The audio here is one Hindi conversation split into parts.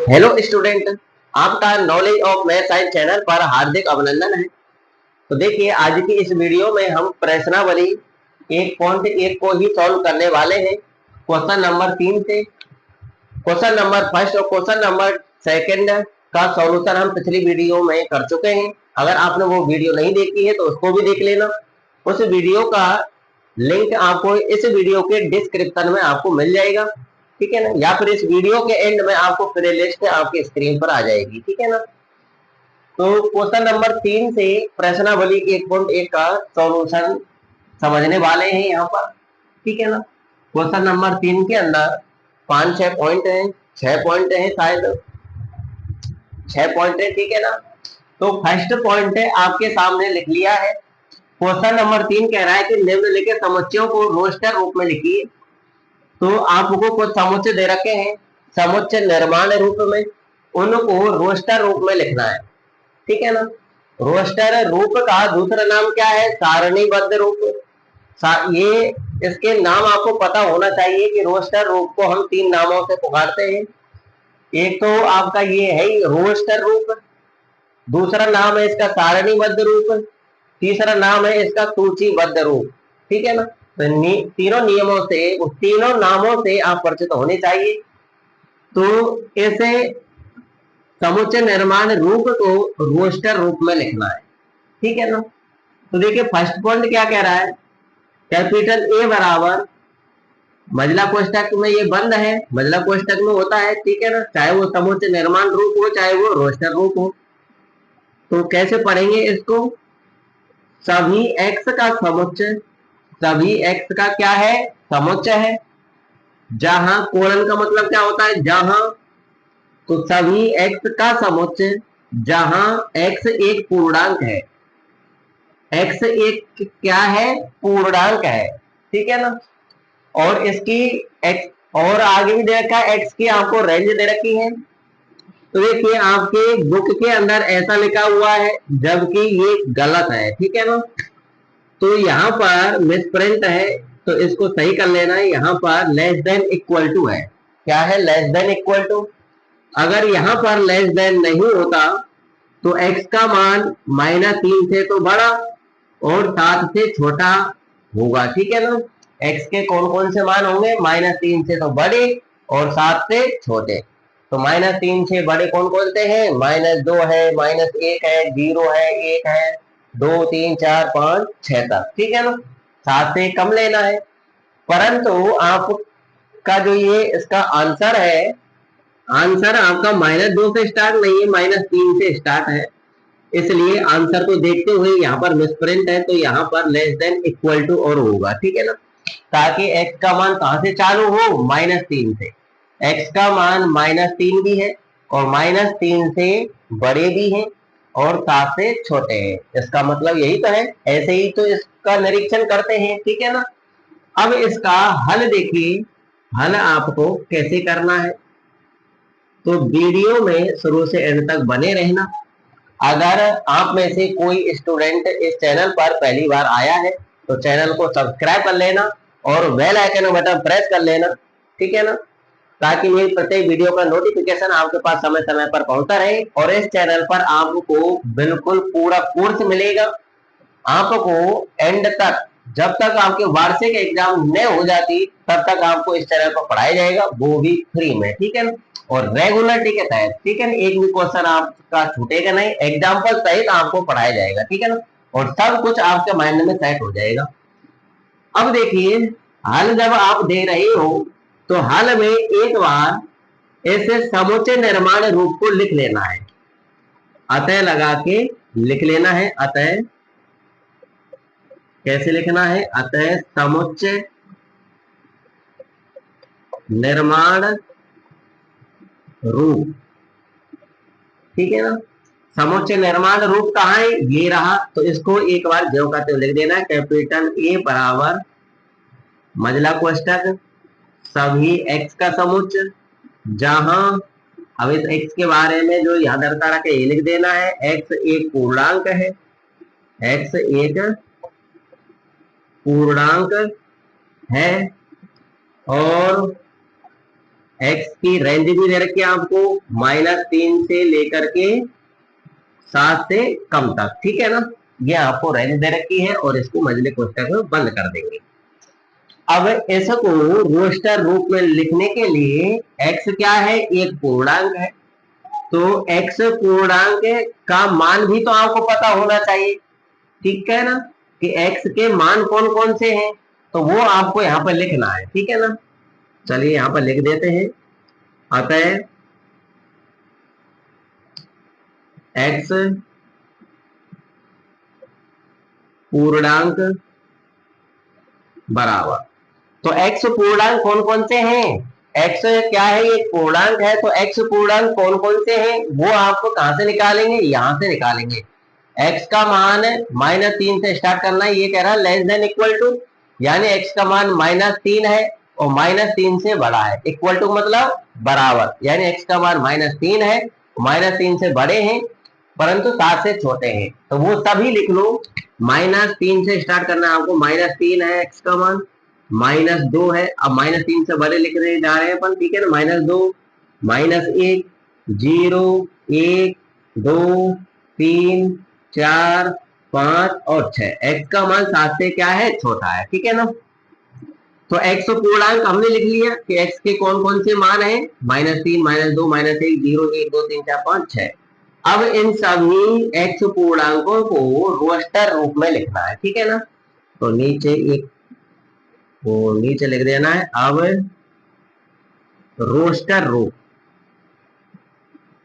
हेलो स्टूडेंट, आपका knowledge of math science channel पर हार्दिक अभिनंदन है। तो देखिए, आज की इस वीडियो में हम प्रश्नावली 1.1 को ही सॉल्व करने वाले हैं। क्वेश्चन नंबर 3 से क्वेश्चन नंबर फर्स्ट और क्वेश्चन नंबर सेकंड का सॉल्यूशन हम पिछली वीडियो में कर चुके हैं। अगर आपने वो वीडियो नहीं देखी है तो उसको भी देख लेना। उस वीडियो का लिंक आपको इस वीडियो के डिस्क्रिप्शन में आपको मिल जाएगा, ठीक है ना, या फिर इस वीडियो के एंड में आपको प्ले लिस्ट आपके स्क्रीन पर आ जाएगी, ठीक है ना। तो क्वेश्चन नंबर 3 से प्रश्नावली 1.1 का सॉल्यूशन समझने वाले हैं यहाँ पर, ठीक है ना। क्वेश्चन नंबर 3 के अंदर 5-6 पॉइंट है, 6 पॉइंट है, शायद 6 पॉइंट है, ठीक है ना। तो फर्स्ट पॉइंट है आपके सामने लिख लिया है। क्वेश्चन नंबर 3 कह रहा है कि निम्नलिखित समुच्चयों को रोस्टर रूप में लिखिए। तो आपको कुछ समुच्चय दे रखे हैं, समुच्चय निर्माण रूप में, उनको रोस्टर रूप में लिखना है, ठीक है ना। रोस्टर रूप का दूसरा नाम क्या है? सारणीबद्ध रूप। ये इसके नाम आपको पता होना चाहिए कि रोस्टर रूप को हम 3 नामों से पुकारते हैं। एक तो आपका ये है रोस्टर रूप, दूसरा नाम है इसका सारणीबद्ध रूप, तीसरा नाम है इसका सूचीबद्ध रूप, ठीक है ना। तो तीनों नियमों से, तीनों नामों से आप परिचित होने चाहिए। तो ऐसे समुच्चय निर्माण रूप को रोस्टर रूप में लिखना है, ठीक है ना। तो देखिए फर्स्ट पॉइंट क्या कह रहा है, कैपिटल ए बराबर मजला कोष्टक में, ये बंद है, मजला कोष्टक में होता है, ठीक है ना, चाहे वो समुच्चय निर्माण रूप हो चाहे वो रोस्टर रूप हो। तो कैसे पढ़ेंगे इसको? सभी एक्स का समुच्चय, सभी एक्स का क्या है? समुच्चय है। जहां कोलन का मतलब क्या होता है? जहां। तो सभी एक्स का समुच्चय जहां एक्स एक पूर्णांक है, एक्स एक क्या है? पूर्णांक है, ठीक है ना। और इसकी एक्स और आगे भी दे रखा है, एक्स की आपको रेंज दे रखी है। तो देखिए आपके बुक के अंदर ऐसा लिखा हुआ है, जबकि ये गलत है, ठीक है ना। तो यहाँ पर मिसप्रिंट है, तो इसको सही कर लेना है। यहाँ पर लेस देन इक्वल टू है, क्या है? Less than equal to. अगर यहाँ पर लेस देन नहीं होता तो x का मान -3 से तो बड़ा और 7 से छोटा होगा, ठीक है ना। x के कौन कौन से मान होंगे? -3 से तो बड़े और 7 से छोटे। तो -3 से बड़े कौन कौन से हैं? -2 है, -1 है, 0 है, 1 है, 2 3 4 5 6 तक, ठीक है ना। 7 से कम लेना है। परंतु आपका जो ये इसका आंसर है, आंसर आपका -2 से स्टार्ट नहीं है, -3 से स्टार्ट है। इसलिए आंसर को देखते हुए यहाँ पर मिसप्रिंट है, तो यहाँ पर लेस देन इक्वल टू और होगा, ठीक है ना। ताकि x का मान कहां से चालू हो? -3 से। x का मान -3 भी है और -3 से बड़े भी हैं और 7 से छोटे हैं। इसका मतलब यही तो है, ऐसे ही तो इसका निरीक्षण करते हैं, ठीक है ना। अब इसका हल देखिए, हल आपको कैसे करना है। तो वीडियो में शुरू से एंड तक बने रहना। अगर आप में से कोई स्टूडेंट इस चैनल पर पहली बार आया है तो चैनल को सब्सक्राइब कर लेना और बेल आइकन बटन प्रेस कर लेना, ठीक है ना, ताकि मेरी प्रत्येक वीडियो का नोटिफिकेशन आपके पास समय समय पर पहुंचता रहे। और इस चैनल पर आपको बिल्कुल पूरा कोर्स मिलेगा, आपको एंड तक, जब तक आपके वार्षिक एग्जाम नहीं हो जाती तब तक आपको इस चैनल पर पढ़ाया जाएगा, वो भी फ्री में, ठीक है ना, और रेगुलरिटी के तहत, ठीक है ना। एक भी क्वेश्चन आपका छूटेगा नहीं, एग्जाम्पल सहित आपको पढ़ाया जाएगा, ठीक है ना, और सब कुछ आपके माइंड में सेट हो जाएगा। अब देखिए, हल जब आप दे रहे हो तो हल में एक बार ऐसे समुच्चय निर्माण रूप को लिख लेना है, अतः लगा के लिख लेना है। अतः कैसे लिखना है? अतः समुच्चय निर्माण रूप, ठीक है ना। समुच्चय निर्माण रूप कहाँ है? ये रहा। तो इसको एक बार ज्यों का त्यों लिख देना है, कैपिटल ए बराबर मजला कोष्टक सभी एक्स का समुच्चय जहां, अब इस एक्स के बारे में जो याद रखा रखे ये लिख देना है, एक्स एक पूर्णांक है, एक्स एक पूर्णांक है और x की रेंज भी दे रखी है आपको -3 से लेकर के 7 से कम तक, ठीक है ना। ये आपको रेंज दे रखी है और इसको मजले कोष्ठक में बंद कर देंगे। अब इसको रोस्टर रूप में लिखने के लिए x क्या है, एक पूर्णांक है, तो x पूर्णांक का मान भी तो आपको पता होना चाहिए, ठीक है ना, कि x के मान कौन कौन से हैं, तो वो आपको यहाँ पर लिखना है, ठीक है ना। चलिए यहाँ पर लिख देते हैं। अतः x पूर्णांक बराबर, तो x पूर्णांक कौन कौन से हैं, x क्या है, ये पूर्णांक है, तो x पूर्णांक कौन कौन से हैं वो आपको कहां से निकालेंगे, यहां से निकालेंगे। x का मान -3 से स्टार्ट करना है, ये कह रहा है लेस देन इक्वल टू, यानी x का मान -3 है और -3 से बड़ा है, इक्वल टू मतलब बराबर, यानी x का मान -3 है, -3 से बड़े हैं परंतु 7 से छोटे हैं, तो वो सभी लिख लो। -3 से स्टार्ट करना है आपको, -3 है x का मान, -2 है, अब -3 से बड़े लिखने जा रहे हैं अपन, ठीक है ना, -2, -1, 0, 1, 2, 3, 4, 5 और 6, x का मान 7 से क्या है, छोटा है, ठीक है ना। तो x पूर्णांक हमने लिख लिया कि x के कौन कौन से मान है, -3, -2, -1, 0, 1, 2, 3, 4, 5, 6। अब इन सभी x पूर्णांकों को रोस्टर रूप में लिखना है, ठीक है ना। तो नीचे एक वो नीचे लिख देना है। अब रोस्टर रूप,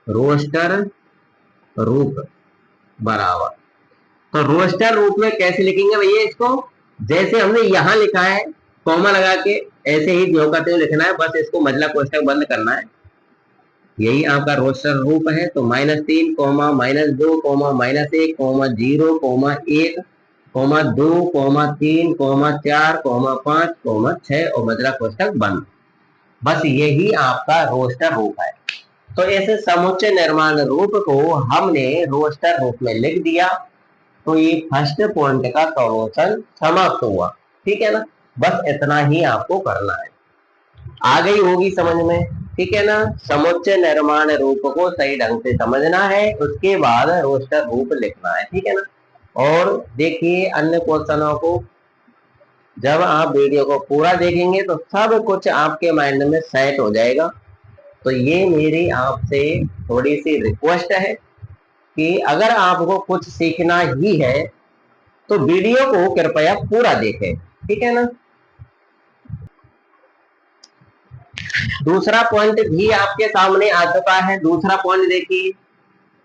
रोस्टर रूप बराबर, तो रोस्टर रूप में कैसे लिखेंगे भैया इसको, जैसे हमने यहाँ लिखा है कॉमा लगा के, ऐसे ही जो करते हुए लिखना है, बस इसको मजला कोष्टक बंद करना है, यही आपका रोस्टर रूप है। तो -3, -2, -1, -0, -1, -2, -3, -4, -5, -6 और मजला कोष्टक बंद, बस यही आपका रोस्टर रूप है। तो ऐसे समुच्चय निर्माण रूप को हमने रोस्टर रूप में लिख दिया, तो ये फर्स्ट पॉइंट का सॉल्यूशन समाप्त हुआ, ठीक है ना। बस इतना ही आपको करना है, आ गई होगी समझ में, ठीक है ना। समुच्चय निर्माण रूप को सही ढंग से समझना है, उसके बाद रोस्टर रूप लिखना है, ठीक है ना। और देखिए अन्य क्वेश्चनों को जब आप वीडियो को पूरा देखेंगे तो सब कुछ आपके माइंड में सेट हो जाएगा। तो ये मेरी आपसे थोड़ी सी रिक्वेस्ट है कि अगर आपको कुछ सीखना ही है तो वीडियो को कृपया पूरा देखें, ठीक है ना। दूसरा पॉइंट भी आपके सामने आ चुका है। दूसरा पॉइंट देखिए,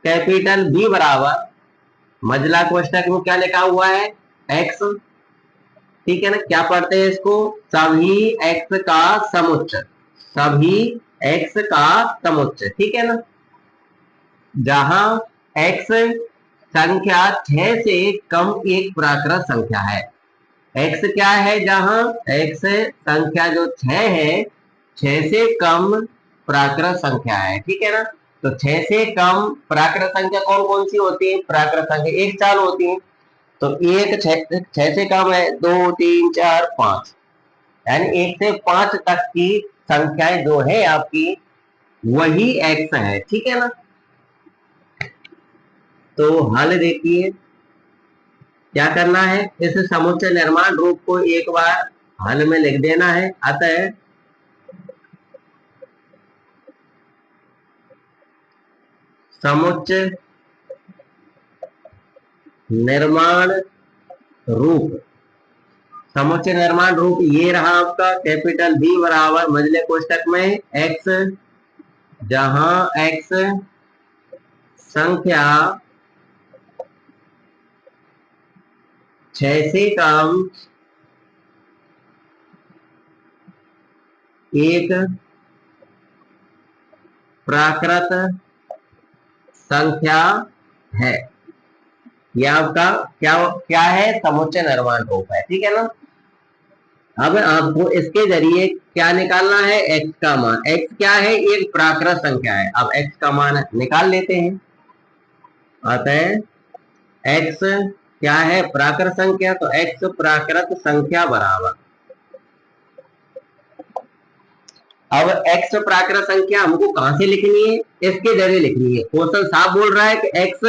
कैपिटल बी बराबर मजला कोष्टक में क्या लिखा हुआ है, एक्स, ठीक है ना। क्या पढ़ते हैं इसको, सभी एक्स का समुच्चय, सभी एक्स का समुच्चय, ठीक है ना। जहां एक्स संख्या 6 से कम एक प्राकृत संख्या है, एक्स क्या है, जहां एक्स संख्या जो 6 है, 6 से कम प्राकृत संख्या है, ठीक है ना। तो 6 से कम प्राकृत संख्या कौन कौन सी होती है, प्राकृत संख्या एक चाल होती है, तो एक 6 से कम है 2, 3, 4, 5, यानी 1 से 5 तक की संख्याएं जो है आपकी वही एक्स है, ठीक है ना। तो हल देखिए क्या करना है, इस समुच्चय निर्माण रूप को एक बार हल में लिख देना है। अतः समुच्चय निर्माण रूप, समुच्चय निर्माण रूप ये रहा आपका, कैपिटल बी बराबर मजले कोष्टक में एक्स, जहां एक्स संख्या 6 से कम एक प्राकृत संख्या है, यह आपका क्या क्या है, समुच्चय निर्माण रूप है, ठीक है ना। अब आपको इसके जरिए क्या निकालना है, x का मान, x क्या है, एक प्राकृत संख्या है, अब x का मान निकाल लेते हैं। अतः x क्या है, प्राकृत संख्या, तो x प्राकृत संख्या बराबर अब x प्राकृत संख्या हमको कहां से लिखनी है, इसके जरिए लिखनी है। क्वेश्चन साफ बोल रहा है कि x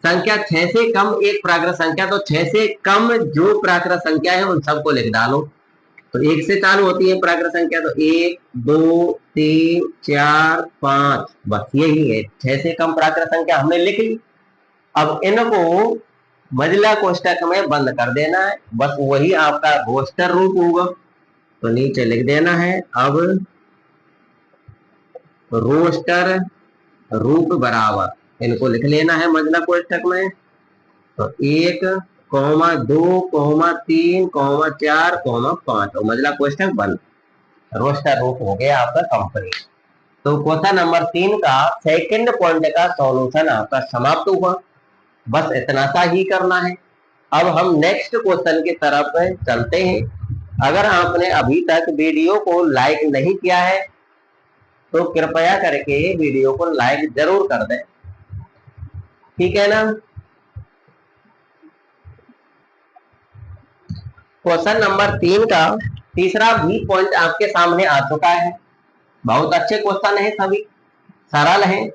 संख्या 6 से कम एक प्राकृत संख्या, तो 6 से कम जो प्राकृत संख्या है उन सबको लिख डालो। तो 1 से चालू होती है प्राकृत संख्या, तो 1 2 3 4 5, बस यही है। 6 से कम प्राकृत संख्या हमने लिख ली। अब इनको मजला कोष्टक में बंद कर देना है, बस वही आपका रोस्टर रूप होगा। तो नीचे लिख देना है अब रोस्टर रूप बराबर, इनको लिख लेना है मजला कोष्टक में। तो 1 2 3 4 5 और मजला कोष्टक बंद, रोस्टर रूप हो गया आपका कंप्लीट। तो क्वेश्चन नंबर 3 का सेकंड पॉइंट का सॉल्यूशन आपका समाप्त हुआ। बस इतना सा ही करना है। अब हम नेक्स्ट क्वेश्चन की तरफ चलते हैं। अगर आपने अभी तक वीडियो को लाइक नहीं किया है तो कृपया करके वीडियो को लाइक जरूर कर दें, ठीक है ना। क्वेश्चन नंबर 3 का तीसरा भी पॉइंट आपके सामने आ चुका है। बहुत अच्छे क्वेश्चन है, सभी सरल है।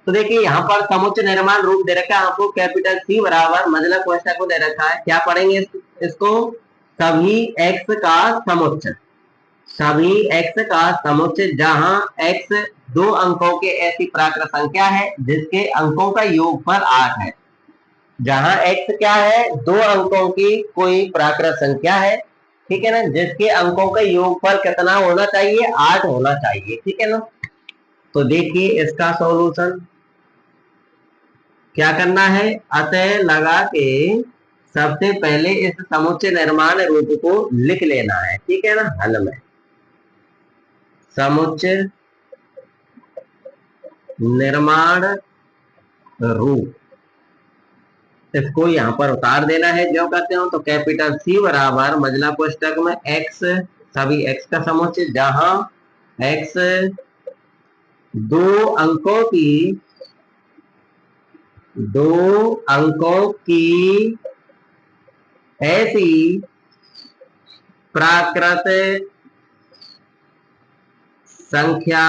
तो देखिए यहाँ पर समुच्चय निर्माण रूप दे रखा है आपको, कैपिटल सी बराबर मजला कोष्टक को दे रखा है। क्या पढ़ेंगे इसको, सभी x का समुच्चय, सभी x का समुच्चय जहां x 2 अंकों के ऐसी प्राकृत संख्या है जिसके अंकों का योगफल 8 है। जहां x क्या है, 2 अंकों की कोई प्राकृत संख्या है, ठीक है ना, जिसके अंकों का योगफल कितना होना चाहिए, 8 होना चाहिए, ठीक है ना। तो देखिए इसका सॉल्यूशन क्या करना है, अतः लगा के सबसे पहले इस समुच्चय निर्माण रूप को लिख लेना है, ठीक है ना। हल में समुच्चय निर्माण रूप, इसको यहाँ पर उतार देना है जो कहते हो। तो कैपिटल सी बराबर मजला कोष्टक में x, सभी x का समुच्चय जहां x 2 अंकों की, 2 अंकों की ऐसी प्राकृत संख्या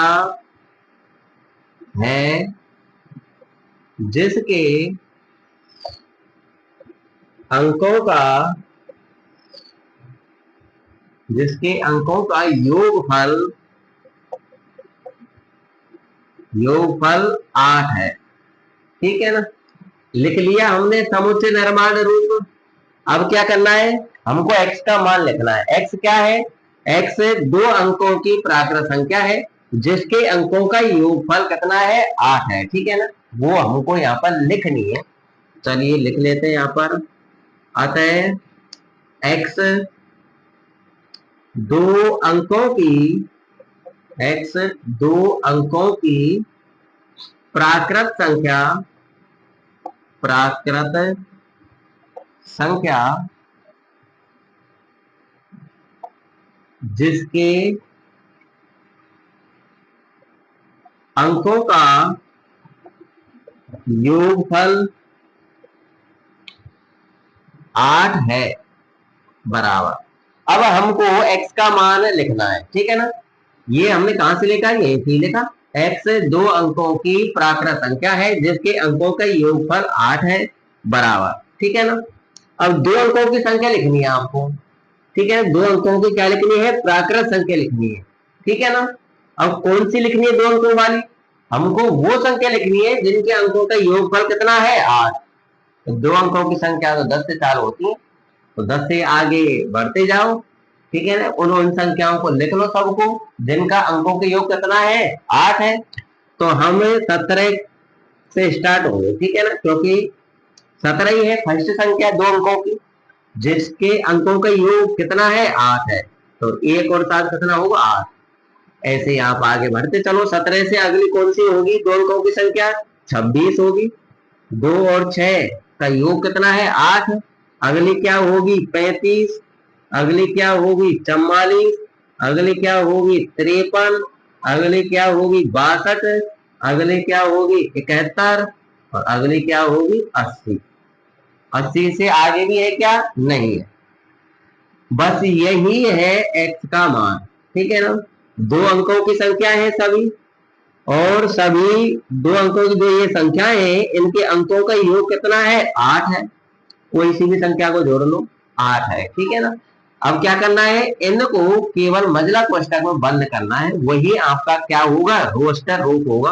है जिसके अंकों का, जिसके अंकों का योगफल 8 है, ठीक है ना। लिख लिया हमने समुच्चय निर्माण रूप। अब क्या करना है, हमको x का मान लिखना है। x क्या है, x 2 अंकों की प्राकृत संख्या है जिसके अंकों का योगफल कितना है, 8 है, ठीक है ना। वो हमको यहाँ पर लिखनी है। चलिए लिख लेते हैं यहाँ पर, अतः x 2 अंकों की, x 2 अंकों की प्राकृत संख्या, प्राकृत संख्या जिसके अंकों का योगफल 8 है बराबर। अब हमको x का मान लिखना है, ठीक है ना। ये हमने कहां से लिखा, यहीं से लिखा। x 2 अंकों की प्राकृत संख्या है जिसके अंकों का योगफल 8 है बराबर, ठीक है ना। अब 2 अंकों की संख्या लिखनी है आपको, ठीक है। 2 अंकों की क्या लिखनी है, प्राकृत संख्या लिखनी है, ठीक है ना। अब कौन सी लिखनी है 2 अंकों वाली, हमको वो संख्या लिखनी है जिनके अंकों का योगफल कितना है, 8। तो 2 अंकों की संख्या तो 10 से चालू होती है, तो 10 से आगे बढ़ते जाओ, ठीक है ना। उन संख्याओं को लिख लो सबको जिनका अंकों के योग कितना है, 8 है। तो हम 17 से स्टार्ट होंगे, ठीक है ना, क्योंकि 17 ही है फर्स्ट संख्या 2 अंकों की जिसके अंकों का योग कितना है, 8 है। तो 1 और 7 कितना होगा, 8। ऐसे ही आप आगे बढ़ते चलो। 17 से अगली कौन सी होगी, 2 अंकों की संख्या 26 होगी। 2 और 6 का योग कितना है, 8। अगली क्या होगी, 35। अगली क्या होगी, 44। अगली क्या होगी, 53। अगली क्या होगी, 62। अगली क्या होगी, 71। और अगली क्या होगी, 80। 80 से आगे भी है क्या, नहीं है। बस यही है x का मान, ठीक है ना। दो अंकों की संख्या है सभी, और सभी दो अंकों की जो ये संख्या है इनके अंकों का योग कितना है, 8 है। कोई सी भी संख्या को जोड़ लो, 8 है, ठीक है ना। अब क्या करना है, इनको केवल मजला कोष्ठक में बंद करना है, वही आपका क्या होगा, रोस्टर रूप होगा।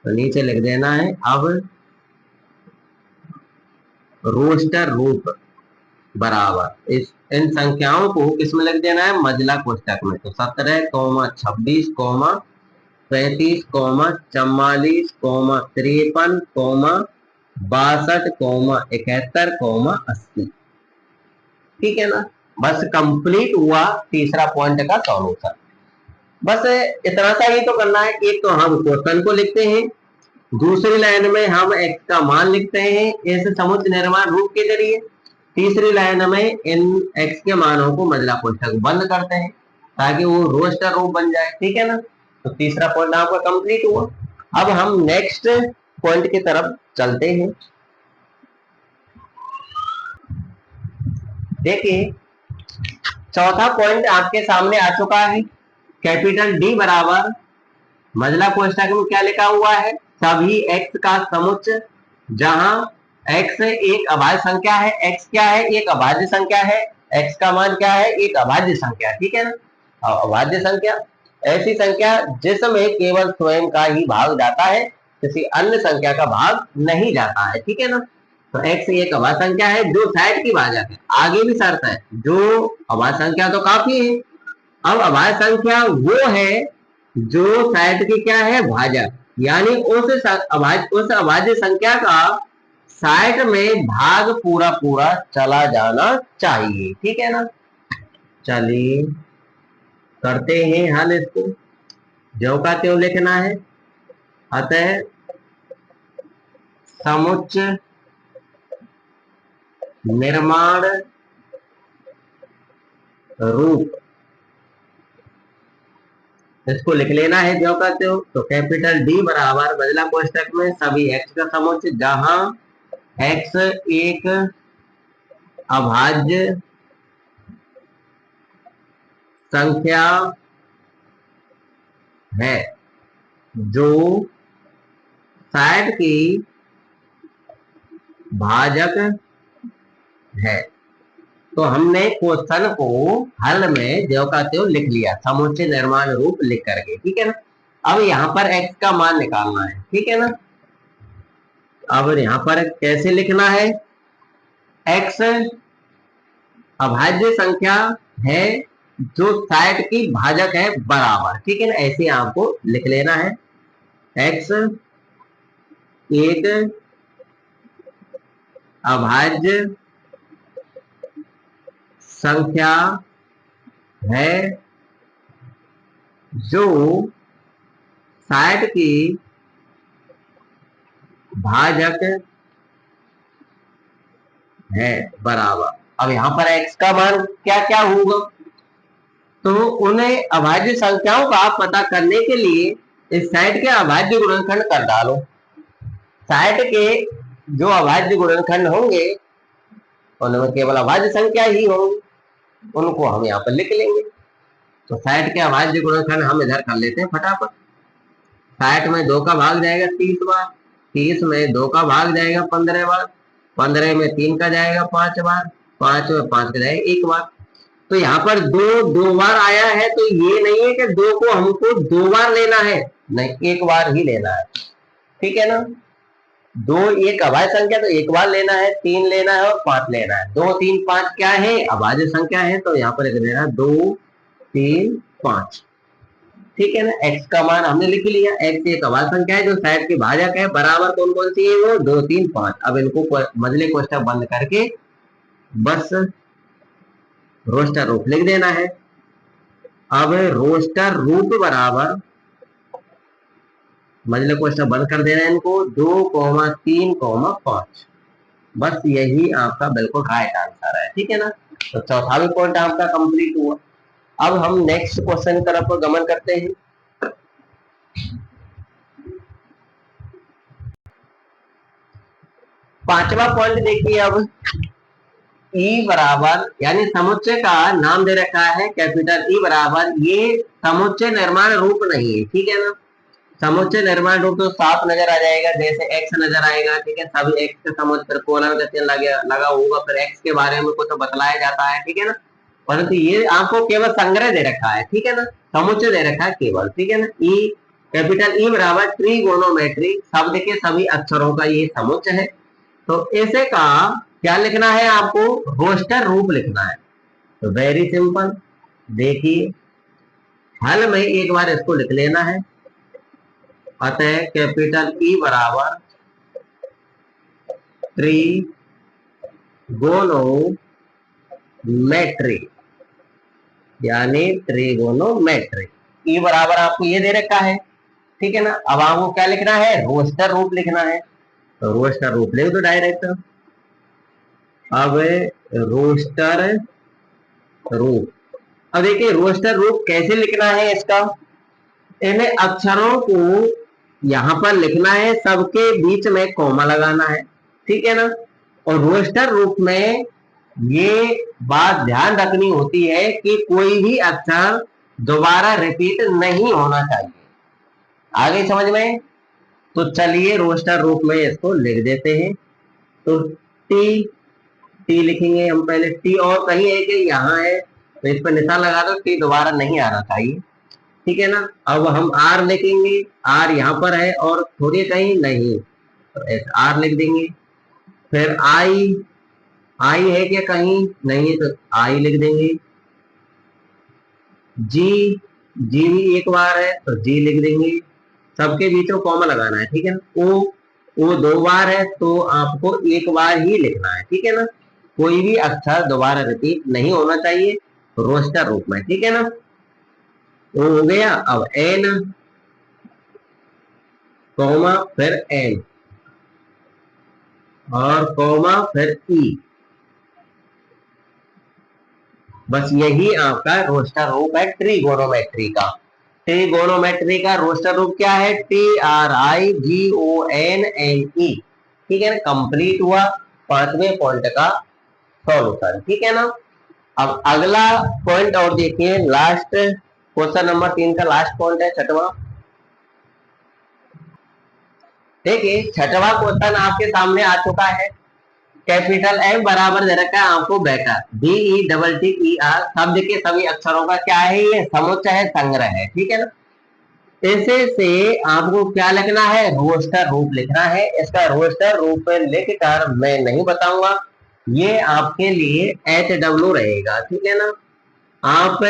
तो नीचे लिख देना है अब रोस्टर रूप बराबर इस इन संख्याओं को किसमें लिख देना है, मजला कोष्ठक में। तो 17, 26, 35, 44, 53, 62, 71, 80, ठीक है ना। बस कंप्लीट हुआ तीसरा पॉइंट का सॉल्यूशन। बस इतना सा ही तो करना है। एक तो हम क्वेश्चन को लिखते हैं, दूसरी लाइन में हम x का मान लिखते हैं इस समुच्चय निर्माण रूप के जरिए, तीसरी लाइन में इन x के मानों को मजला कोष्ठक बंद करते हैं ताकि वो रोस्टर रूप बन जाए, ठीक है ना। तो तीसरा पॉइंट आपका कंप्लीट हुआ। अब हम नेक्स्ट पॉइंट की तरफ चलते हैं। देखिए चौथा पॉइंट आपके सामने आ चुका है। कैपिटल डी बराबर मजला कोष्ठक में क्या लिखा हुआ है, सभी x का समुच्चय जहां x एक अभाज्य संख्या है, x क्या है, एक अभाज्य संख्या है, x का मान क्या है, एक अभाज्य संख्या, ठीक है ना। अभाज्य संख्या ऐसी संख्या जिसमें केवल स्वयं का ही भाग जाता है, किसी अन्य संख्या का भाग नहीं जाता है, ठीक है ना। तो x एक अभाज्य संख्या है जो साइड की भाजक है। आगे भी शर्त है, जो अभाज्य संख्या तो काफी है, अब अभाज्य संख्या वो है जो साइड की क्या है, भाजक, यानी उस अभाज्य संख्या का साइड में भाग पूरा पूरा चला जाना चाहिए, ठीक है ना। चलिए करते हैं हल इसको, जो का त्यों लिखना है। अतः समुच्चय निर्माण रूप इसको लिख लेना है जो का त्यों। तो कैपिटल डी बराबर बदला कोष्ठक में सभी x का समुच्चय जहां x एक अभाज्य संख्या है जो साइड की भाजक है। तो हमने क्वेश्चन को हल में जो का त्यों लिख लिया, समुच्चय निर्माण रूप लिख करके, ठीक है ना। अब यहाँ पर x का मान निकालना है, ठीक है ना। अब यहाँ पर कैसे लिखना है, x अभाज्य संख्या है जो साइड की भाजक है बराबर, ठीक है ना। ऐसे आपको लिख लेना है, x एक अभाज्य संख्या है जो साइड की भाजक है बराबर। अब यहाँ पर x का मान क्या क्या होगा, तो उन्हें अभाज्य संख्याओं का पता करने के लिए इस साइड के अभाज्य गुणनखंड कर डालो। साइड के जो अभाज्य गुणनखंड होंगे उनमें केवल अभाज्य संख्या ही होंगी, उनको हम यहाँ पर लिख लेंगे। तो साइड के अभाज्य गुणनखंड हम इधर कर लेते हैं फटाफट। 60 में 2 का भाग जाएगा 30 बार, 30 में 2 का भाग जाएगा 15 बार, 15 में 3 का जाएगा 5 बार, 5 में 5 का जाएगा 1 बार। तो यहाँ पर दो बार आया है, तो ये नहीं है कि 2 को हमको 2 बार लेना है, नहीं 1 बार ही लेना है, ठीक है ना। 2 एक अभाज्य संख्या तो 1 बार लेना है, 3 लेना है और 5 लेना है। 2, 3, 5 क्या है, अभाज्य संख्या है, तो यहाँ पर लिख देना 2, 3, 5, ठीक है ना। x का मान हमने लिख लिया, x एक अभाज्य संख्या है जो साइड की भाजक है बराबर कौन कौन सी है वो, 2, 3, 5। अब इनको मजले कोष्ठक बंद करके बस रोस्टर रूप लिख देना है। अब रोस्टर रूप बराबर मजले कोष्ठक बंद कर देना है इनको, 2, 3, 5। बस यही आपका बिल्कुल राइट आंसर है, ठीक है ना। तो चौथा भी पॉइंट आपका कंप्लीट हुआ। अब हम नेक्स्ट क्वेश्चन की तरफ गमन करते हैं। पांचवा पॉइंट देखिए, अब ई बराबर, यानी समुच्चय का नाम दे रखा है कैपिटल ई बराबर, ये समुच्चय निर्माण रूप नहीं है, ठीक है ना। समुच्चय निर्माण रूप तो साफ नजर आ जाएगा, जैसे एक्स नजर आएगा, ठीक है, सभी एक्स के समुच्चय, फिर कोलन का चिन्ह लगा होगा, फिर एक्स के बारे में कुछ बतलाया जाता है, ठीक है ना। परंतु ये आपको केवल संग्रह दे रखा है, ठीक है ना, समुच्चय दे रखा है केवल, ठीक है ना। ई कैपिटल ई बराबर ट्रिगोनोमेट्री, शब्द के सभी अक्षरों का ये समुच्चय है। तो ऐसे का क्या लिखना है आपको, रोस्टर रूप लिखना है। तो वेरी सिंपल, देखिए हल में एक बार इसको लिख लेना है। अतः कैपिटल ई बराबर ट्रिगोनोमेट्री, यानी ट्रिगोनोमेट्री, ई बराबर आपको ये दे रखा है, ठीक है ना। अब आपको क्या लिखना है, रोस्टर रूप लिखना है। तो रोस्टर रूप लिख दो डायरेक्ट। अब रोस्टर रूप, अब देखिए रोस्टर रूप कैसे लिखना है इसका, इन अक्षरों को यहां पर लिखना है, सबके बीच में कॉमा लगाना है, ठीक है ना। और रोस्टर रूप में ये बात ध्यान रखनी होती है कि कोई भी अक्षर दोबारा रिपीट नहीं होना चाहिए। आगे समझ में, तो चलिए रोस्टर रूप में इसको लिख देते हैं। तो टी, टी लिखेंगे हम पहले, टी और कहीं है कि यहाँ है, तो इस पर निशान लगा दो, टी दोबारा नहीं आना चाहिए, ठीक है ना। अब हम आर लिखेंगे, आर यहाँ पर है और थोड़ी कहीं नहीं, तो आर लिख देंगे। फिर आई, आई है कि कहीं नहीं है, तो आई लिख देंगे। जी, जी भी एक बार है तो जी लिख देंगे, सबके बीच में कॉमा लगाना है, ठीक है ना। ओ दो बार है तो आपको एक बार ही लिखना है, ठीक है ना। कोई भी अक्षर दोबारा रिपीट नहीं होना चाहिए रोस्टर रूप में, ठीक है ना। ओ हो गया। अब एन, कॉमा फिर एन, और कॉमा फिर ई, बस यही आपका रोस्टर रूप है ट्रिगोनोमेट्री का। ट्रिगोनोमेट्री का रोस्टर रूप क्या है, TRIGONNE, ठीक है ना। कंप्लीट हुआ पांचवें पॉइंट का सॉल्यूशन, ठीक है ना। अब अगला पॉइंट और देखिए, लास्ट क्वेश्चन नंबर 3 का लास्ट पॉइंट है, छठवां। देखिए छठवां क्वेश्चन आपके सामने आ चुका है। कैपिटल एम बराबर दे रखा है आपको बेटा, BETTER, शब्द के सभी अक्षरों का क्या है, ये समुच्चय है, संग्रह है, ठीक है ना। ऐसे से आपको क्या लिखना है, रोस्टर रूप लिखना है। इसका रोस्टर रूप लिखकर मैं नहीं बताऊंगा, ये आपके लिए HW रहेगा, ठीक है ना। आप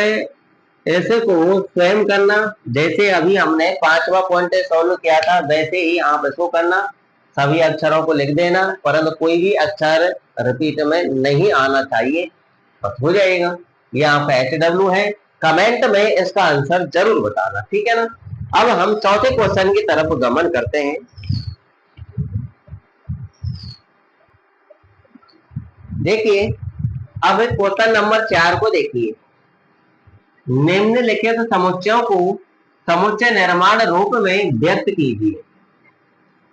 ऐसे को स्वयं करना, जैसे अभी हमने पांचवा पॉइंट सॉल्व किया था वैसे ही आप इसको करना, सभी अक्षरों को लिख देना, परंतु कोई भी अक्षर रिपीट में नहीं आना चाहिए, बस हो जाएगा। ये आपका HW है। कमेंट में इसका आंसर जरूर बताना, ठीक है ना। अब हम चौथे क्वेश्चन की तरफ गमन करते हैं। देखिए अब क्वेश्चन नंबर 4 को देखिए, निम्नलिखित समुच्चयों को समुच्चय निर्माण रूप में व्यक्त कीजिए,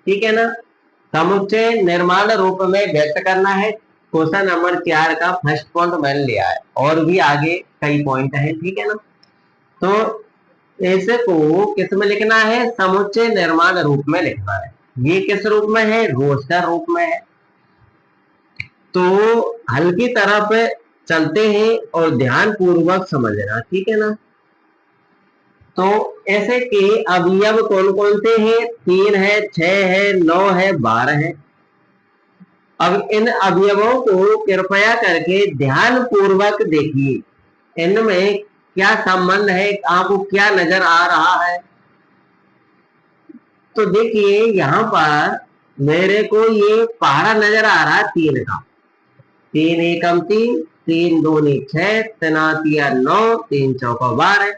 ठीक है ना। समुच्चय निर्माण रूप में व्यक्त करना है। क्वेश्चन नंबर 4 का फर्स्ट पॉइंट मैंने लिया है, और भी आगे कई पॉइंट है, ठीक है ना। तो ऐसे को किस में लिखना है, समुच्चय निर्माण रूप में लिखना है। ये किस रूप में है, रोस्टर रूप में है। तो हल की तरफ चलते हैं और ध्यान पूर्वक समझना, ठीक है ना। तो ऐसे के अवयव कौन कौन से हैं, 3 है, 6 है, 9 है, 12 है। अब इन अवयवों को कृपया करके ध्यान पूर्वक देखिए, इनमें क्या संबंध है, आपको क्या नजर आ रहा है। तो देखिए यहाँ पर मेरे को ये पहाड़ा नजर आ रहा है 3 का, 3 एकम 3, 3 दूनी 6, 9, 3 चौका 12।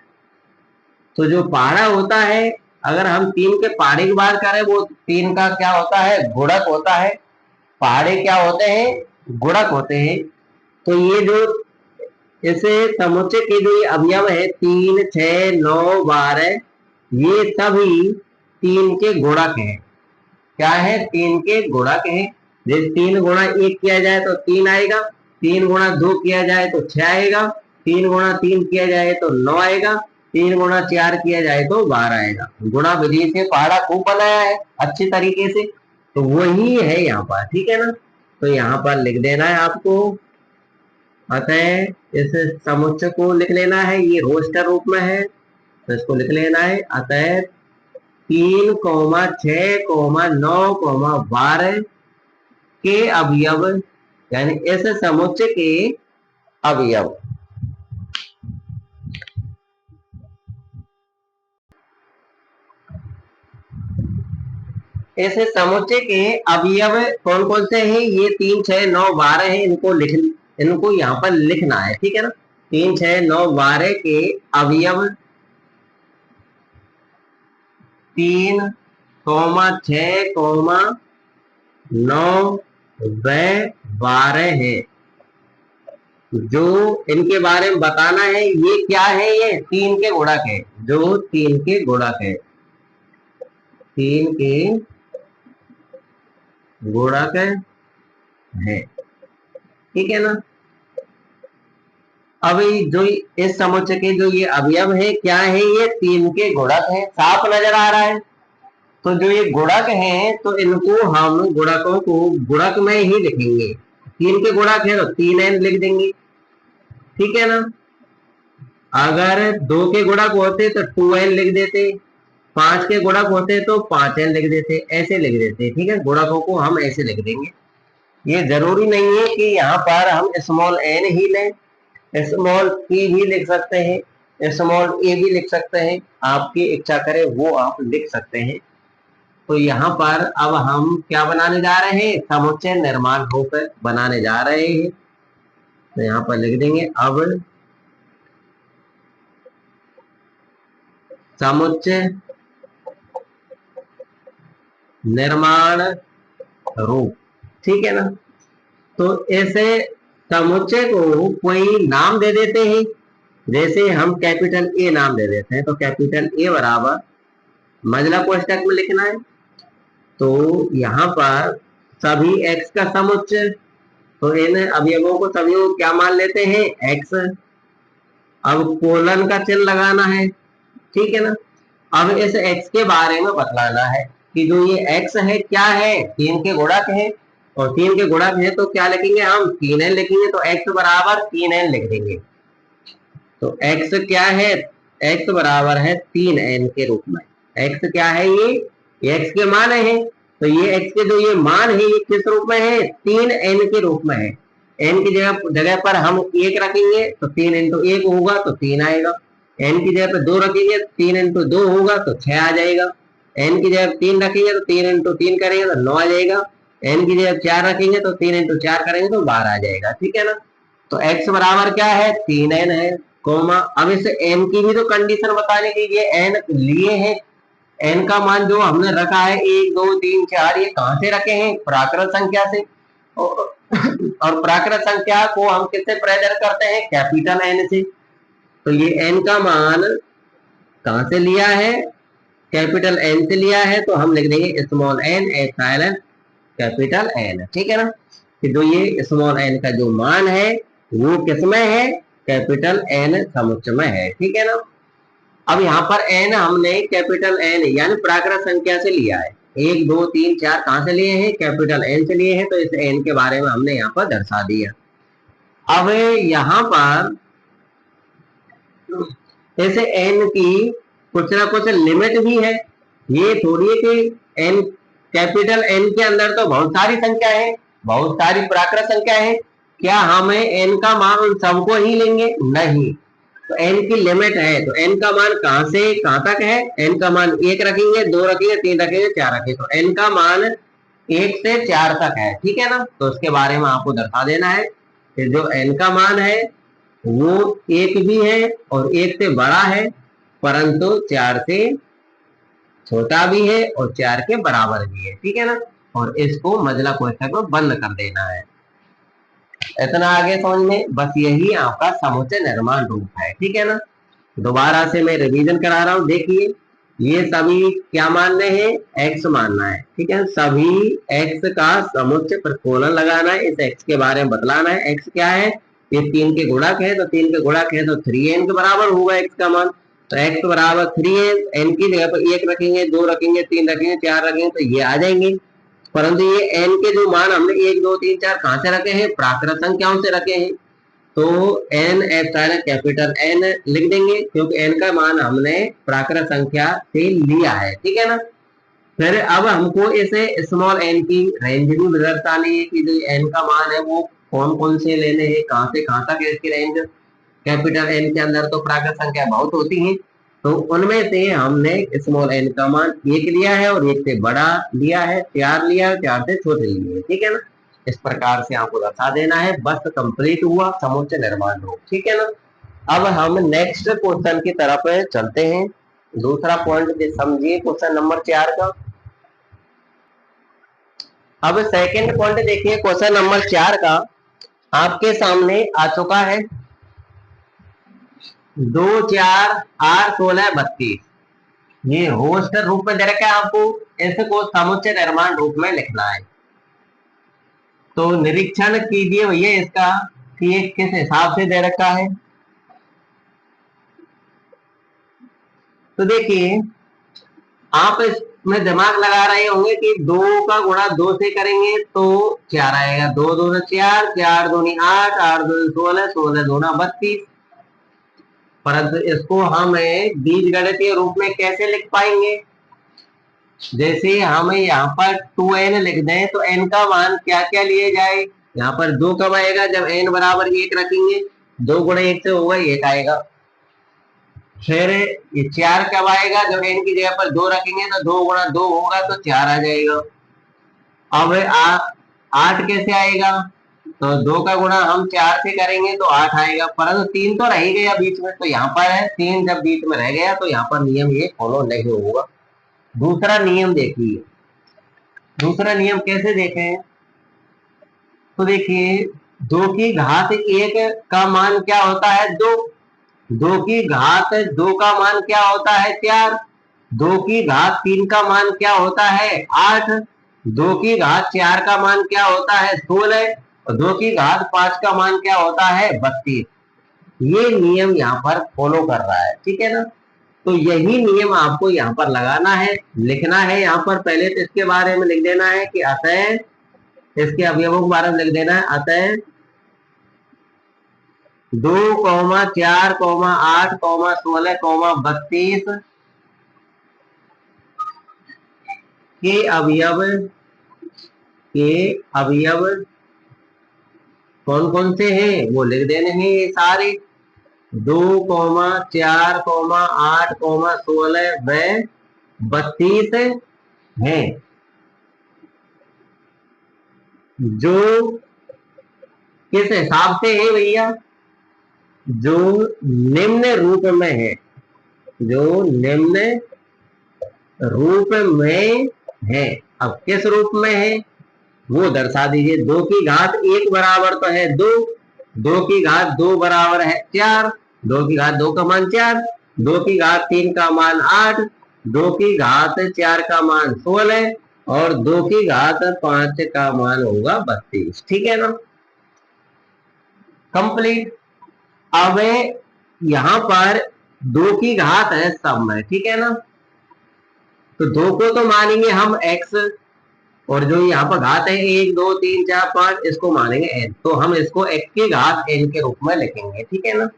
तो जो पहाड़ा होता है, अगर हम 3 के पहाड़े की बात करें, वो 3 का क्या होता है, गुणक होता है। पहाड़े क्या होते हैं, गुणक होते हैं। तो ये जो इसे समुच्चय के जो अवयव है 3, 6, 9, 12, ये सभी 3 के गुणक हैं। क्या है, 3 के गुणक हैं। जैसे 3 गुणा 1 किया जाए तो 3 आएगा, 3 गुणा 2 किया जाए तो 6 आएगा, 3 गुणा 3 किया जाए तो 9 आएगा, 3 गुणा 4 किया जाए तो 12 आएगा। गुणा विधि से पहाड़ा खूब बनाया है अच्छी तरीके से, तो वही है यहाँ पर, ठीक है ना। तो यहाँ पर लिख देना है आपको, अतः इस समुच्चय को लिख लेना है, ये रोस्टर रूप में है तो इसको लिख लेना है, अतः 3,6,9,12 के अवयव, यानी इस समुच्चय के अवयव, इस समुच्चय के अवयव कौन कौन से हैं, ये 3, 6, 9, 12 है, इनको यहाँ पर लिखना है, ठीक है ना। 3, 6, 9, 12 के अवयव 3, 6, 9 व 12 है। जो इनके बारे में बताना है, ये क्या है, ये 3 के गुणक है, जो 3 के गुणक है, 3 के गुणक है, ठीक है ना। अब जो इस समुच्चय के जो ये अवयव है क्या है, ये 3 के गुणक है, साफ नजर आ रहा है। तो जो ये गुणक हैं तो इनको हम गुणकों को गुणक में ही लिखेंगे। 3 के गुणक है तो 3n लिख देंगे, ठीक है ना। अगर 2 के गुणक होते तो 2n लिख देते, 5 के गुणक होते तो 5n लिख देते, ऐसे लिख देते, ठीक है। गुणकों को हम ऐसे लिख देंगे। ये जरूरी नहीं है कि यहाँ पर हम स्मॉल n ही लें, स्मॉल p भी लिख सकते हैं, स्मॉल a भी लिख सकते हैं, आपकी इच्छा करे वो आप लिख सकते हैं। तो यहाँ पर अब हम क्या बनाने जा रहे हैं, समुच्चय निर्माण रूप बनाने जा रहे हैं। तो यहाँ पर लिख देंगे अब समुच्चय निर्माण रूप, ठीक है ना। तो ऐसे समुच्चय को कोई नाम दे देते हैं, जैसे हम कैपिटल ए नाम दे देते हैं, तो कैपिटल ए बराबर मजला कोष्ठक में लिखना है। तो यहाँ पर सभी x का समुच्चय, तो इन अवयवों को सभी को क्या मान लेते हैं, x। अब कोलन का चिन्ह लगाना है, ठीक है ना। अब इस x के बारे में बतलाना है कि जो ये x है क्या है, 3 के गुणक है, और 3 के गुणक है तो क्या लिखेंगे हम, 3n लिखेंगे, तो x बराबर 3n लिख देंगे। तो x क्या है, x बराबर है 3n के रूप में। x क्या है, ये x के मान है, तो ये x के जो ये मान है ये किस रूप में है, 3n के रूप में है। n की जगह पर हम 1 रखेंगे तो 3 इंटू 1 होगा तो 3 आएगा, n की जगह पर 2 रखेंगे 3 इंटू 2 होगा तो 6 आ जाएगा, n की जगह 3 रखेंगे तो 3 इंटू 3 करेंगे तो 9 आ जाएगा, n की जगह 4 रखेंगे तो 3 इंटू 4 करेंगे तो 12 आ जाएगा, ठीक है ना। तो x बराबर क्या है, 3n है, कोमा। अब इस n की भी तो कंडीशन बताने की, ये n लिए हैं, n का मान जो हमने रखा है 1, 2, 3, 4, ये कहां से रखे हैं, प्राकृत संख्या से, और प्राकृत संख्या को हम किससे प्रेजेंट करते हैं, कैपिटल N से। तो ये n का मान कहां से लिया है, कैपिटल N से लिया है, तो हम लिख देंगे small n epsilon capital N, ठीक है ना। कि जो ये स्मॉल n का जो मान है वो किसमें है, कैपिटल N समुच्चय में है, ठीक है ना। अब यहाँ पर n हमने कैपिटल N यानी प्राकृत संख्या से लिया है, 1, 2, 3, 4 कहां से लिए हैं, कैपिटल N से लिए हैं, तो इस n के बारे में हमने यहाँ पर दर्शा दिया। अब यहाँ पर जैसे n की कुछ ना कुछ लिमिट भी है, ये थोड़ी है कि n कैपिटल N के अंदर तो बहुत सारी संख्या है, बहुत सारी प्राकृत संख्या है, क्या हमें n का मान उन सबको ही लेंगे, नहीं। तो n की लिमिट है, तो n का मान कहां से कहां तक है, n का मान 1 रखेंगे, 2 रखेंगे, 3 रखेंगे, 4 रखेंगे, तो n का मान 1 से 4 तक है, ठीक है ना। तो उसके बारे में आपको दर्शा देना है कि जो n का मान है वो 1 भी है और 1 से बड़ा है, परंतु 4 से छोटा भी है और 4 के बराबर भी है, ठीक है ना। और इसको मजला कोष्ठक में बंद कर देना है। इतना आगे समझ में, बस यही आपका समुच्चय निर्माण रूप है, ठीक है ना। दोबारा से मैं रिवीजन करा रहा हूं, देखिए ये सभी क्या मानने हैं, x मानना है, ठीक है। सभी x का समुच्चय पर कोलन लगाना है, इस x के बारे में बतलाना है। x क्या है, ये 3 के गुणक है, तो 3 के गुणक है तो 3n के बराबर होगा x का मान। तो x बराबर 3n, n की जगह पर 1 रखेंगे, 2 रखेंगे, 3 रखेंगे, 4 रखेंगे तो ये आ जाएंगे। परंतु ये n के जो मान हमने 1 2 3 4 कहां से रखे हैं, प्राकृत संख्याओं से रखे हैं। तो n एप्सिलॉन कैपिटल N लिख देंगे, क्योंकि n का मान हमने प्राकृत संख्या से लिया है, ठीक है ना। फिर अब हमको इसे स्मॉल n की रेंज भी बतानी है कि जो n का मान है वो कौन कौन से लेने हैं, कहां से कहां तक है इसकी रेंज। कैपिटल N के अंदर तो प्राकृत संख्या बहुत होती है, तो उनमें से हमने स्मॉल n का मान 1 लिया है और 1 से बड़ा लिया है, 4 लिया है, 4 से छोटे लिए, ठीक है ना। इस प्रकार से आपको दर्शा देना है, बस कंप्लीट हुआ समुच्चय निर्माण रूप, ठीक है ना। अब हम नेक्स्ट क्वेश्चन की तरफ चलते हैं। दूसरा पॉइंट समझिए क्वेश्चन नंबर 4 का। अब सेकंड पॉइंट देखिए क्वेश्चन नंबर 4 का आपके सामने आ चुका है। 2 4 8 16 32 ये होस्ट रूप में दे रखा है, आपको इसको समुच्चय निर्माण रूप में लिखना है। तो निरीक्षण कीजिए भैया इसका कि ये किस हिसाब से दे रखा है। तो देखिए आप इसमें दिमाग लगा रहे होंगे कि 2 का गुणा 2 से करेंगे तो 4 आएगा, 2 2 4, 4 दूनी 8, 8 दूनी 16, 16 दूना 32। परंतु इसको हम बीजगणितीय रूप में कैसे लिख पाएंगे। जैसे हम यहाँ पर 2n लिख दें तो n का मान क्या क्या लिए जाए। यहाँ पर 2 कब आएगा, जब n बराबर 1 रखेंगे, 2 गुणा 1 से होगा 1 आएगा। फिर ये 4 कब आएगा, जब n की जगह पर 2 रखेंगे तो 2 गुणा 2 होगा तो 4 आ जाएगा। अब 8 कैसे आएगा, तो 2 का गुणा हम 4 से करेंगे तो 8 आएगा, परंतु 3 तो रह ही गया बीच में, तो यहाँ पर है 3 जब बीच में रह गया तो यहाँ पर नियम ये फॉलो नहीं होगा। दूसरा नियम देखिए, दूसरा नियम कैसे देखें। तो देखिए 2 की घात 1 का मान क्या होता है, 2। 2 की घात 2 का मान क्या होता है, 4। 2 की घात 3 का मान क्या होता है, 8। 2 की घात 4 का मान क्या होता है, 16। और 2 की घात 5 का मान क्या होता है, 32। ये नियम यहाँ पर फॉलो कर रहा है, ठीक है ना। तो यही नियम आपको यहाँ पर लगाना है, लिखना है। यहाँ पर पहले तो इसके बारे में लिख देना है कि अतः, इसके अवयवों के बारे में लिख देना है, अतः 2, 4, 8, 16, 32 के अवयव कौन कौन से हैं वो लिख देने हैं ये सारे। 2, 4, 8, 16 व 32 हैं, जो किस हिसाब से है भैया, जो निम्न रूप में है, जो निम्न रूप में है। अब किस रूप में है वो दर्शा दीजिए। 2 की घात 1 बराबर तो है 2, 2 की घात 2 बराबर है 4, 2 की घात 2 का मान 4, 2 की घात 3 का मान 8, 2 की घात 4 का मान 16 और 2 की घात 5 का मान होगा 32, ठीक है ना, कंप्लीट। अब यहाँ पर 2 की घात है सब में, ठीक है ना। तो 2 को तो मानेंगे हम x, और जो यहाँ पर घात है 1 2 3 4 5 इसको मानेंगे n, तो हम इसको x की घात n के रूप में लिखेंगे, ठीक है ना।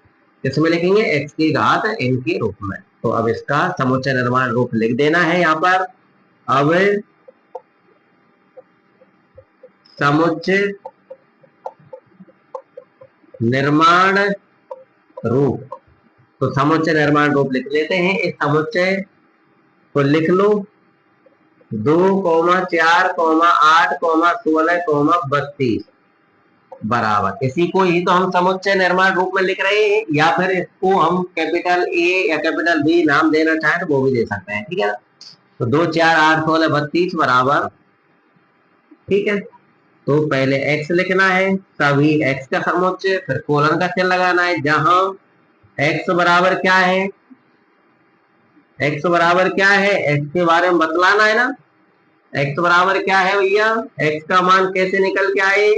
इसमें लिखेंगे x की घात n के रूप में। तो अब इसका समुच्चय निर्माण रूप लिख देना है यहाँ पर। अब समुच्चय निर्माण रूप, तो समुच्चय निर्माण रूप लिख लेते हैं। इस समुच्चय को लिख लो, 2, 4, 8, 16, 32 बराबर, इसी को ही तो हम समुच्चय निर्माण रूप में लिख रहे हैं, या फिर इसको हम कैपिटल ए या कैपिटल बी नाम देना चाहें तो वो भी दे सकते हैं, ठीक है। तो 2, 4, 8, 16, 32 बराबर, ठीक है। तो पहले x लिखना है, सभी x का समुच्चय, फिर कोलन का चिन्ह लगाना है, जहां x बराबर क्या है, x बराबर क्या है, x के बारे में बतलाना है ना। x बराबर क्या है भैया, x का मान कैसे निकल के आए,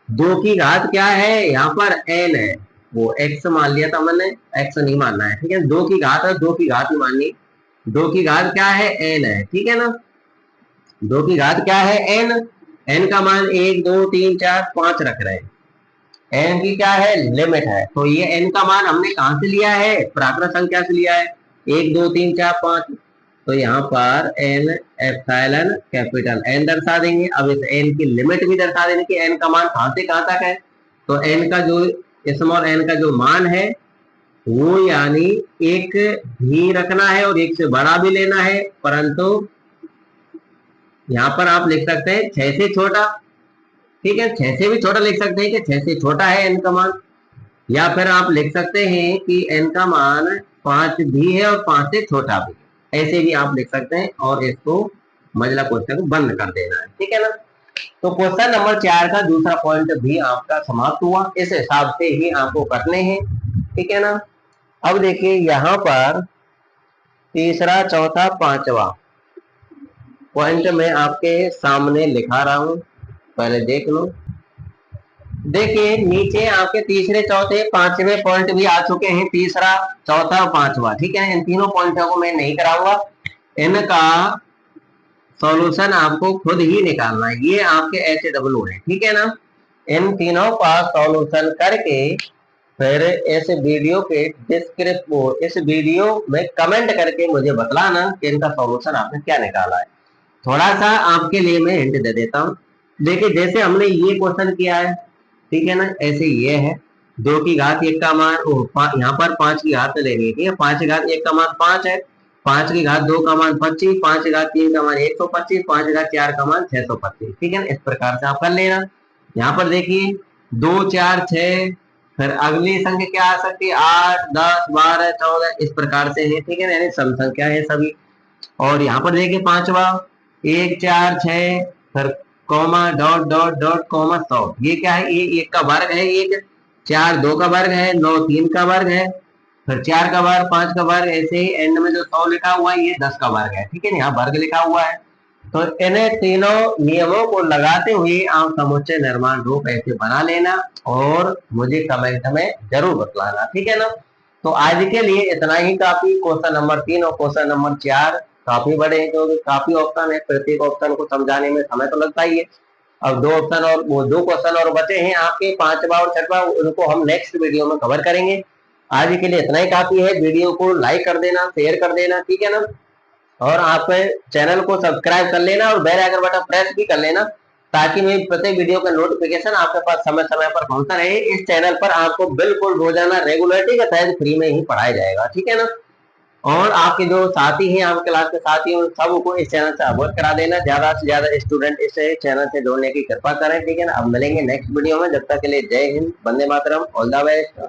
2 की घात क्या है, यहाँ पर n है, वो x मान लिया था मैंने, x नहीं मानना है, ठीक है। 2 की घात है, 2 की घात नहीं माननी, 2 की घात क्या है, n है, ठीक है ना। 2 की घात क्या है, n, n का मान 1 2 3 4 5 रख रहे हैं, n की क्या है, लिमिट है। तो ये n का मान हमने कहां से लिया है, प्राकृत संख्या से लिया है, 1 2 3 4 5। तो यहाँ पर n एप्सिलॉन कैपिटल n दर्शा देंगे। अब इस n की लिमिट भी दर्शा देंगे कि n का मान कहां से कहां तक है। तो n का जो स्मॉल n का जो मान है वो यानी एक भी रखना है और एक से बड़ा भी लेना है, परंतु यहाँ पर आप लिख सकते हैं 6 से छोटा, ठीक है। 6 से भी छोटा लिख सकते हैं कि 6 से छोटा है n का मान, या फिर आप लिख सकते हैं कि n का मान 5 भी है और 5 से छोटा भी, ऐसे भी आप लिख सकते हैं और इसको मजला क्वेश्चन को बंद कर देना है, ठीक है ना। तो क्वेश्चन नंबर 4 का दूसरा पॉइंट भी आपका समाप्त हुआ, इस हिसाब से ही आपको करने हैं, ठीक है ना। अब देखिए यहाँ पर तीसरा चौथा पांचवा पॉइंट मैं आपके सामने लिखा रहा हूं, पहले देख लो। देखिए नीचे आपके तीसरे चौथे पांचवें पॉइंट भी आ चुके हैं, तीसरा चौथा पांचवा, ठीक है। इन तीनों पॉइंटों को मैं नहीं कराऊंगा, इनका सॉल्यूशन आपको खुद ही निकालना है, ये आपके HW है, ठीक है ना। इन तीनों का सॉल्यूशन करके फिर इस वीडियो के डिस्क्रिप्शन, इस वीडियो में कमेंट करके मुझे बतलाना कि इनका सॉल्यूशन आपने क्या निकाला है। थोड़ा सा आपके लिए मैं हिंट दे देता हूँ। देखिए जैसे हमने ये क्वेश्चन किया है, ठीक है ना, ऐसे ये है 2 की घात 1 का मान, यहाँ पर 5 की घात लेनी है, ठीक है। 5 की घात 1 का मान 5 है, 5 की घात 2 का मान 25, 5 की घात 3 का मान 125, 5 की घात 4 का मान 625, ठीक है ना। इस प्रकार से आप कर लेना। यहाँ पर देखिए 2 4 6, फिर अगली संख्या क्या आ सकती है, 8 10 12 14, इस प्रकार से है, ठीक है ना, यानी सम संख्या है सभी। और यहाँ पर देखिए पांचवा 1 4 6, फिर comma dot dot dot comma 100, ये क्या है, ये 1 का वर्ग है, 1 4 2 का वर्ग है, 9 3 का वर्ग है, फिर 4 का वर्ग 5 का वर्ग, ऐसे ही एंड में जो 100 लिखा हुआ है ये 10 का वर्ग है, ठीक है, यहाँ वर्ग लिखा हुआ है। तो इन्हें तीनों नियमों को लगाते हुए आप समुच्चय निर्माण रूप ऐसे बना लेना और मुझे कमेंट में जरूर बतलाना, ठीक है ना। तो आज के लिए इतना ही काफी। क्वेश्चन नंबर 3 और क्वेश्चन नंबर 4 काफी बड़े हैं, क्योंकि काफी ऑप्शन है, प्रत्येक ऑप्शन को समझाने में समय तो लगता ही है। अब 2 ऑप्शन और वो 2 क्वेश्चन और बचे हैं आपके, पांचवा और छठवा, उनको हम नेक्स्ट वीडियो में कवर करेंगे। आज के लिए इतना ही काफी है। वीडियो को लाइक कर देना, शेयर कर देना, ठीक है ना। और आप चैनल को सब्सक्राइब कर लेना और बेल आइकन बटन प्रेस भी कर लेना, ताकि मेरी प्रत्येक वीडियो का नोटिफिकेशन आपके पास समय समय पर पहुंचता रहे। इस चैनल पर आपको बिल्कुल रोजाना रेगुलरिटी के तहत फ्री में ही पढ़ाया जाएगा, ठीक है ना। और आपके जो साथी हैं, आपके क्लास के साथी हैं, सबको इस चैनल से अवगत करा देना, ज्यादा से ज्यादा स्टूडेंट इस चैनल से जोड़ने की कृपा करें, ठीक है ना। अब मिलेंगे नेक्स्ट वीडियो में, जब तक के लिए जय Hind, Vande Mataram, all the best.